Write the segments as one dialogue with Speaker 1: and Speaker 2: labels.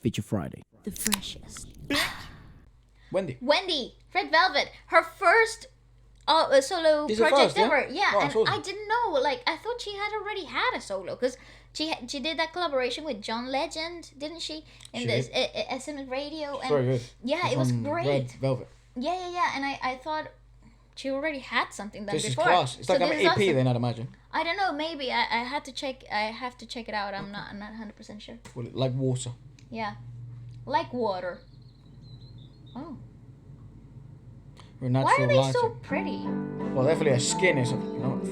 Speaker 1: Feature Friday.
Speaker 2: The freshest.
Speaker 3: Wendy.
Speaker 2: Wendy, Red Velvet, her first solo
Speaker 3: This is her
Speaker 2: project
Speaker 3: first, yeah?
Speaker 2: ever. Yeah,
Speaker 3: Oh,
Speaker 2: and
Speaker 3: awesome.
Speaker 2: I didn't know. Like, I thought she had already had a solo because she did that collaboration with John Legend, didn't she? In
Speaker 3: She
Speaker 2: this
Speaker 3: did.
Speaker 2: SMS Radio.
Speaker 3: It's
Speaker 2: And
Speaker 3: very good.
Speaker 2: yeah,
Speaker 3: It's
Speaker 2: it was
Speaker 3: on
Speaker 2: great.
Speaker 3: Red Velvet.
Speaker 2: Yeah. And I thought she already had something done
Speaker 3: This is
Speaker 2: before.
Speaker 3: class. It's like
Speaker 2: So
Speaker 3: an
Speaker 2: this is
Speaker 3: EP
Speaker 2: awesome.
Speaker 3: then, I'd imagine.
Speaker 2: I don't know. Maybe I had to check. I have to check it out. I'm not 100% sure.
Speaker 3: Well, like water.
Speaker 2: Yeah, like water. Oh,
Speaker 3: With
Speaker 2: why
Speaker 3: natural
Speaker 2: are they
Speaker 3: lighting.
Speaker 2: so pretty?
Speaker 3: Well, definitely her skin is,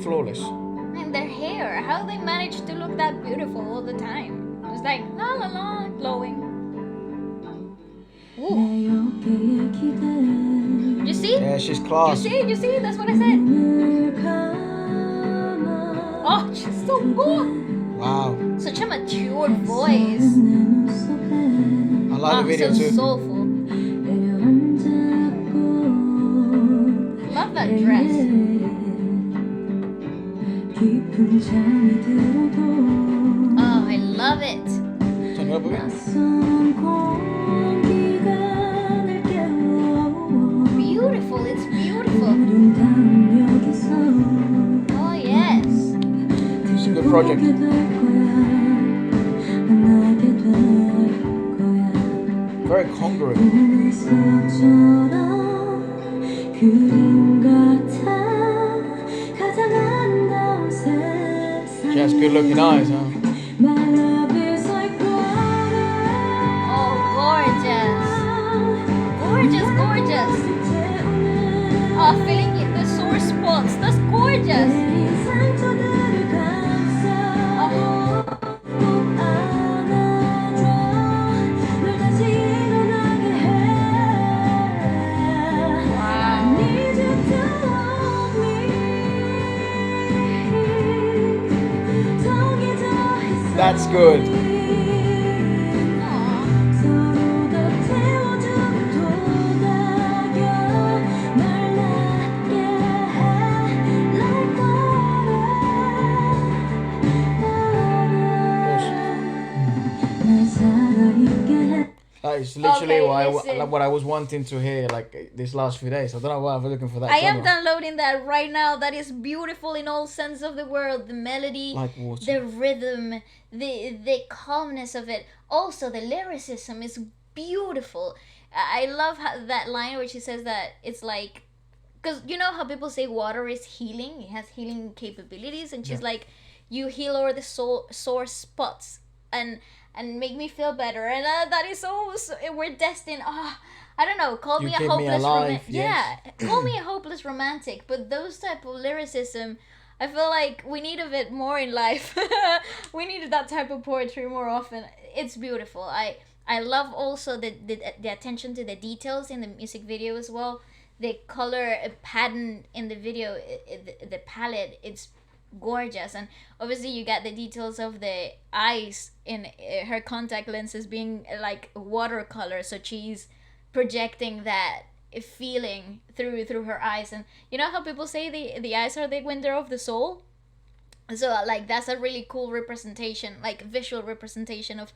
Speaker 3: flawless.
Speaker 2: And their hair, how they manage to look that beautiful all the time. It's like la la la, glowing. Ooh. You see?
Speaker 3: Yeah, she's class.
Speaker 2: You see? That's what I said. Oh, she's so good.
Speaker 3: Wow.
Speaker 2: Such a mature voice.
Speaker 3: I like the video
Speaker 2: so
Speaker 3: too.
Speaker 2: soulful. Love that dress. Oh, I love it.
Speaker 3: Turn it up a bit.
Speaker 2: Beautiful, it's beautiful. Oh, yes.
Speaker 3: It's a good project. Very congruent. She has good looking eyes, huh?
Speaker 2: Oh, gorgeous. Gorgeous. Oh, filling in the sore spots. That's gorgeous.
Speaker 3: That's good. That is literally
Speaker 2: Okay,
Speaker 3: what I was wanting to hear like these last few days. I don't know why I was looking for that.
Speaker 2: I am
Speaker 3: genre.
Speaker 2: downloading that right now. That is beautiful in all sense of the word. The melody,
Speaker 3: Like water.
Speaker 2: the rhythm, the calmness of it. Also, the lyricism is beautiful. I love that line where she says that it's like, because you know how people say water is healing. It has healing capabilities, and she's like, you heal all the sore spots and make me feel better. And that is so we're destined. I don't know. Call
Speaker 3: You
Speaker 2: me a
Speaker 3: keep me
Speaker 2: hopeless
Speaker 3: alive,
Speaker 2: Yeah, call me a hopeless romantic. But those type of lyricism, I feel like we need of it more in life. We need that type of poetry more often. It's beautiful. I love also the attention to the details in the music video as well. The color pattern in the video, the palette, it's gorgeous. And obviously you get the details of the eyes in her contact lenses being like watercolor, so she's projecting that feeling through her eyes. And you know how people say the eyes are the window of the soul? So like that's a really cool representation, like visual representation of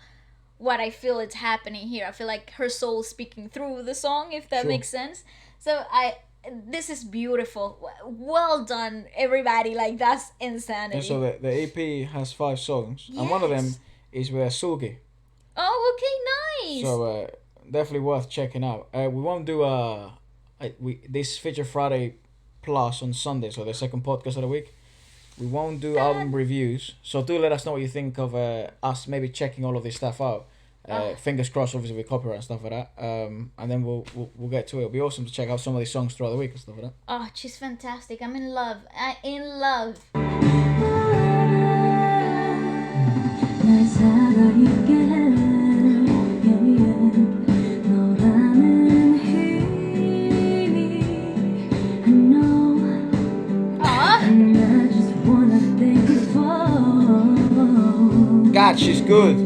Speaker 2: what I feel is happening here. I feel like her soul speaking through the song, if that
Speaker 3: Sure.
Speaker 2: makes sense. So this is beautiful. Well done, everybody. Like, that's insanity.
Speaker 3: And so the EP has 5 songs, and one of them
Speaker 2: Yes.
Speaker 3: is with Sugi.
Speaker 2: Oh, okay, nice.
Speaker 3: So definitely worth checking out. We won't do this Feature Friday plus on Sunday, so the second podcast of the week. We won't do album reviews, so do let us know what you think of us maybe checking all of this stuff out. Fingers crossed, obviously with copyright and stuff like that. And then we'll get to it. It'll be awesome to check out some of these songs throughout the week and stuff like that.
Speaker 2: Oh, she's fantastic. I'm in love. In love.
Speaker 3: God, she's good.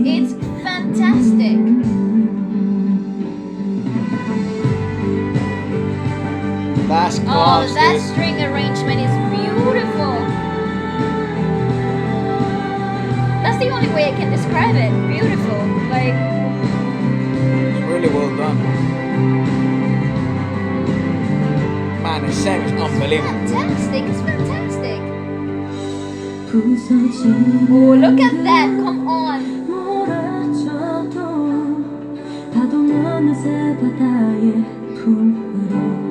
Speaker 2: It's fantastic.
Speaker 3: That's
Speaker 2: Oh,
Speaker 3: class,
Speaker 2: that
Speaker 3: dude.
Speaker 2: string arrangement is beautiful. That's the only way I can describe it. Beautiful. Like,
Speaker 3: It's really well done. Man, the sound is unbelievable.
Speaker 2: fantastic. It's fantastic. Oh, look at that. Come on.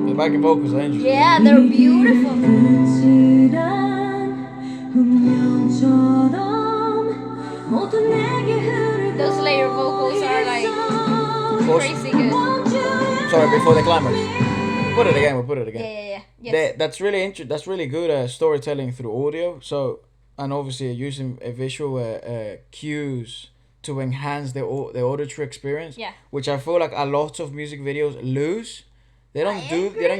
Speaker 3: The backing vocals are interesting.
Speaker 2: Yeah, they're beautiful. Those layer vocals are like crazy good.
Speaker 3: Sorry, before the climax. Put it again. We'll put it again.
Speaker 2: Yeah. Yes.
Speaker 3: That's really that's really good storytelling through audio. So, and obviously using visual cues to enhance the auditory experience.
Speaker 2: Yeah.
Speaker 3: Which I feel like a lot of music videos lose. They don't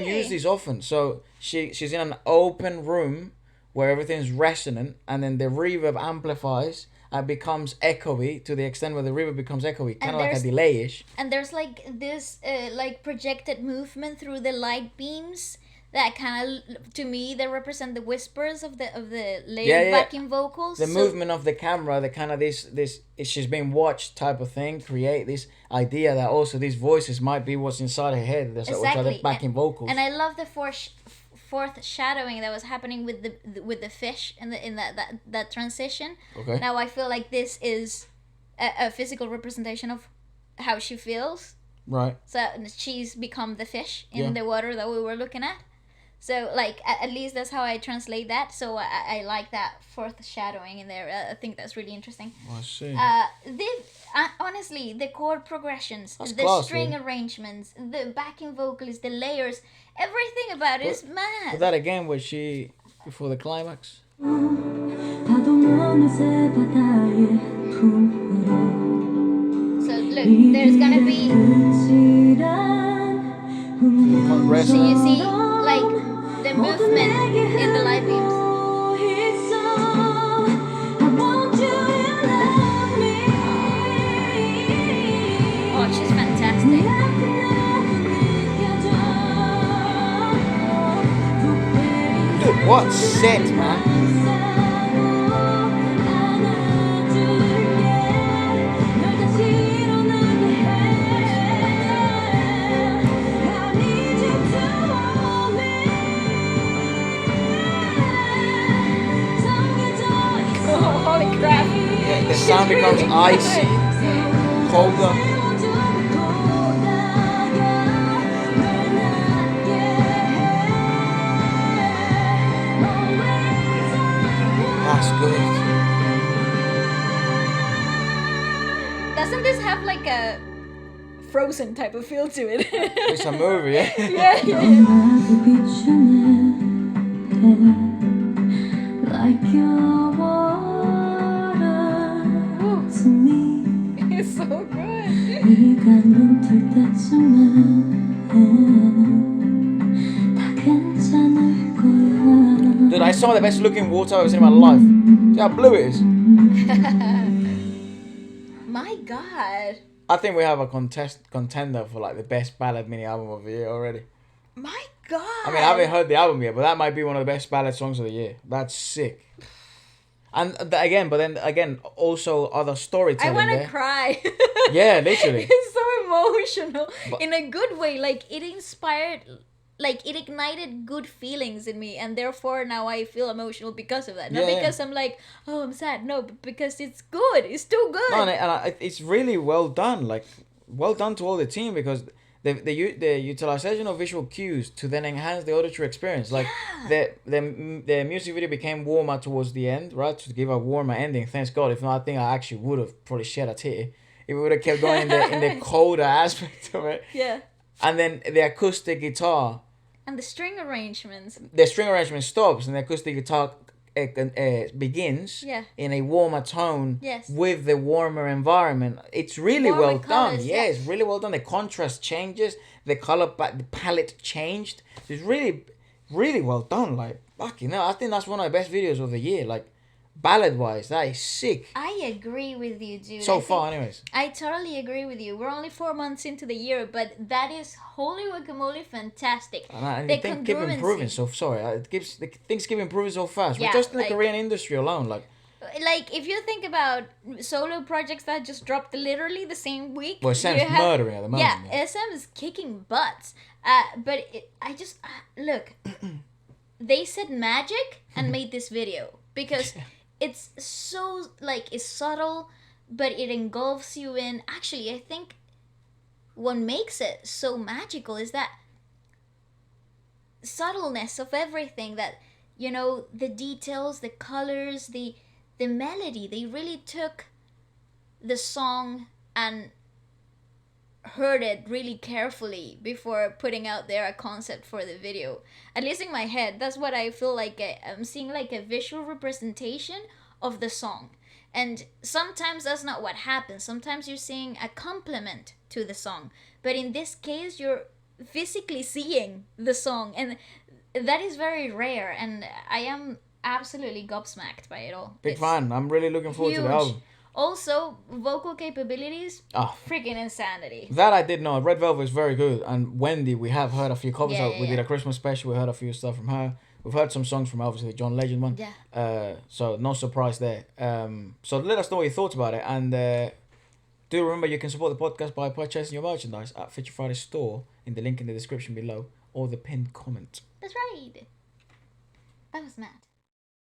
Speaker 3: use these often. So she's in an open room where everything's resonant, and then the reverb amplifies and becomes echoey to the extent where the reverb becomes echoey, kind of like a delay-ish.
Speaker 2: And there's like this like projected movement through the light beams that kind of, to me, they represent the whispers of the layered backing vocals.
Speaker 3: The movement of the camera, the kind of this she's being watched type of thing, create this idea that also these voices might be what's inside her head, which are the backing vocals.
Speaker 2: And I love the foreshadowing that was happening with the fish in that transition.
Speaker 3: Okay.
Speaker 2: Now I feel like this is a physical representation of how she feels.
Speaker 3: Right.
Speaker 2: So she's become the fish in the water that we were looking at. So, like, at least that's how I translate that. So, I like that foreshadowing in there. I think that's really interesting.
Speaker 3: Oh, I see.
Speaker 2: Honestly, the chord progressions,
Speaker 3: That's
Speaker 2: the
Speaker 3: class,
Speaker 2: string
Speaker 3: man.
Speaker 2: arrangements, the backing vocals, the layers, everything about it is mad.
Speaker 3: Put that again, where she, before the climax.
Speaker 2: So, look, there's gonna be... So you see, like, the movement in the light beams. Oh, she's fantastic.
Speaker 3: Dude, what set, man?
Speaker 2: Holy crap.
Speaker 3: Yeah, the sound becomes icy, colder. That's good.
Speaker 2: Doesn't this have like a Frozen type of feel to it?
Speaker 3: It's a movie, yeah?
Speaker 2: Yeah.
Speaker 1: Like your water to me.
Speaker 2: It's so good.
Speaker 1: 네가 눈뜰 때쯤엔 다 괜찮을 거야.
Speaker 3: Dude, I saw the best looking water I've ever seen in my life. See how blue it is?
Speaker 2: My God.
Speaker 3: I think we have a contender for like the best ballad mini album of the year already.
Speaker 2: My God.
Speaker 3: I mean, I haven't heard the album yet, but that might be one of the best ballad songs of the year. That's sick. And then again, also other storytelling.
Speaker 2: I want to
Speaker 3: there.
Speaker 2: cry.
Speaker 3: Yeah, literally.
Speaker 2: It's so emotional. In a good way. Like, it inspired, like, it ignited good feelings in me. And therefore, now I feel emotional because of that. Not because I'm like, oh, I'm sad. No, but because it's good. It's too good.
Speaker 3: No, and it's really well done. Like, well done to all the team, because the utilization of visual cues to then enhance the auditory experience. Like the music video became warmer towards the end, right? To give a warmer ending. Thanks God. If not, I think I actually would have probably shed a tear if we would have kept going in the colder aspect of it.
Speaker 2: Yeah.
Speaker 3: And then the acoustic guitar.
Speaker 2: And the string arrangements.
Speaker 3: The string arrangement stops and the acoustic guitar begins in a warmer tone with the warmer environment. It's really well done. Yeah, it's really well done. The contrast changes, the color the palette changed. It's really, really well done. Like, fucking hell, I think that's one of the best videos of the year. Like, ballad wise, that is sick.
Speaker 2: I agree with you, dude.
Speaker 3: So far, anyways.
Speaker 2: I totally agree with you. We're only 4 months into the year, but that is holy guacamole fantastic.
Speaker 3: And they keep improving. So sorry, things keep improving so fast. We're just in the Korean industry alone. Like,
Speaker 2: Like, if you think about solo projects that just dropped literally the same week.
Speaker 3: Well, Sam's
Speaker 2: you have-
Speaker 3: murdering at the moment.
Speaker 2: Yeah, SM is kicking butts. But look, they said magic and made this video because it's so, like, it's subtle, but it engulfs you in. Actually, I think what makes it so magical is that subtleness of everything, that, you know, the details, the colors, the melody. They really took the song and heard it really carefully before putting out there a concept for the video. At least in my head, that's what I feel like. I'm seeing like a visual representation of the song. And sometimes that's not what happens. Sometimes you're seeing a complement to the song. But in this case, you're physically seeing the song. And that is very rare. And I am absolutely gobsmacked by it all.
Speaker 3: Big
Speaker 2: It's
Speaker 3: fan. I'm really looking forward to the
Speaker 2: huge.
Speaker 3: album.
Speaker 2: Also, vocal capabilities,
Speaker 3: Ah,
Speaker 2: freaking insanity.
Speaker 3: that I did know. Red Velvet is very good. And Wendy, we have heard a few covers.
Speaker 2: Yeah,
Speaker 3: We did
Speaker 2: yeah.
Speaker 3: a Christmas special. We heard a few stuff from her. We've heard some songs from obviously the John Legend one.
Speaker 2: Yeah.
Speaker 3: So no surprise there. So let us know what your thoughts about it. And do remember you can support the podcast by purchasing your merchandise at Feature Friday store in the link in the description below or the pinned comment.
Speaker 2: That's right. That was mad.